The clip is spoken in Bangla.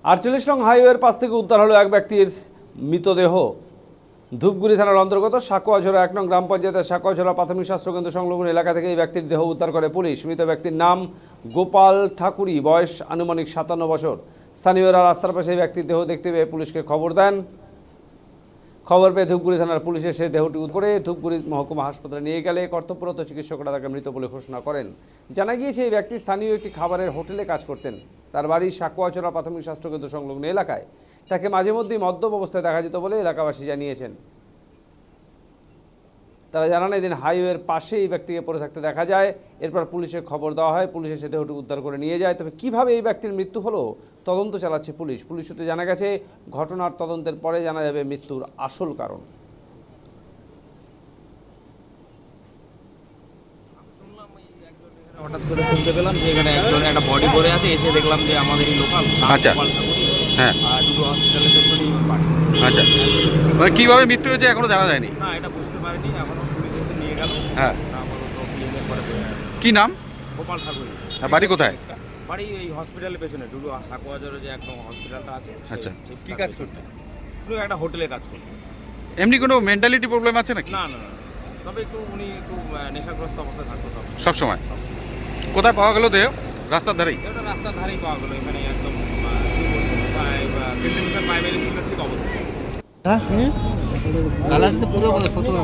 48 নং হাইওয়ের পাশ থেকে উদ্ধার হলো এক ব্যক্তির মৃতদেহ। ধূপগুড়ি থানার অন্তর্গত সাকুয়াঝোড়া 1 নং গ্রাম পঞ্চায়েতের সাকুয়াঝোড়া প্রাথমিক স্বাস্থ্যকেন্দ্র সংলগ্ন এলাকা থেকে এই ব্যক্তির দেহ উদ্ধার করে পুলিশ। মৃত ব্যক্তির নাম গোপাল ঠাকুরি, বয়স আনুমানিক 57 বছর। স্থানীয়রা রাস্তার পাশে এই ব্যক্তির দেহ দেখতে পেয়ে পুলিশকে খবর দেন। খবর পেয়ে ধূপগুড়ি থানার পুলিশ এসে দেহটি উদ্ধার করে ধূপগুড়ি মহকুমা হাসপাতালে নিয়ে গেলে কর্তব্যরত চিকিৎসকরা তাকে মৃত বলে ঘোষণা করেন। জানা গিয়েছে এই ব্যক্তি স্থানীয় একটি খাবারের হোটেলে কাজ করতেন। তার বাড়ি সাকুয়াঝোড়া প্রাথমিক স্বাস্থ্যকেন্দ্র সংলগ্ন এলাকায়। তাকে মাঝে মধ্যেই মদ্যপ অবস্থায় দেখা যেত বলে এলাকাবাসী জানিয়েছেন। তারা জানান এদিন হাইওয়ের পাশে এই ব্যক্তিকে পড়ে থাকতে দেখা যায়। এরপর পুলিশে খবর দেওয়া হয়, পুলিশ এসে দেহটি উদ্ধার করে নিয়ে যায়। তবে কিভাবে এই ব্যক্তির মৃত্যু হলো তদন্ত চালাচ্ছে পুলিশ। পুলিশ সূত্রে জানা গেছে ঘটনার তদন্তের পরে জানা যাবে মৃত্যুর আসল কারণ। হঠাৎ করে শুনতে পেলাম যে এখানে একটা বডি পড়ে আছে, এসে দেখলাম যে আমাদেরই লোকাল। আচ্ছা। হ্যাঁ, আর দুটো হসপিটালে পেশেন্টই পাঠানো। আচ্ছা, মানে কিভাবে মৃত্যু হয়েছে এখনো জানা যায়নি? না, এটা বুঝতে পারিনি, এখনো পুলিশ এসে নিয়ে গেল। হ্যাঁ, আপাতত ক্লিনিকের পরে কি নাম? গোপাল ঠাকুর। বাড়ি কোথায়? বাড়ি এই হসপিটালের পেছনে, দুটো সাকুয়াঝোড়ে যে একদম হসপিটালটা আছে। আচ্ছা। কি কাজ করতে? একটা হোটেলে কাজ করতে। এমনি কোনো মেন্টালিটি প্রবলেম আছে নাকি? না না না, তবে উনি একটু নেশাগ্রস্ত অবস্থায় থাকতো সব সময়। কোথায় পাওয়া গেল দেহ? রাস্তার ধারেই? এটা রাস্তার ধারেই পাওয়া গেলো, এখানে একদম প্রাইমারি স্কুলের ঠিক অবস্থা। কালারটা পুরো বলে 17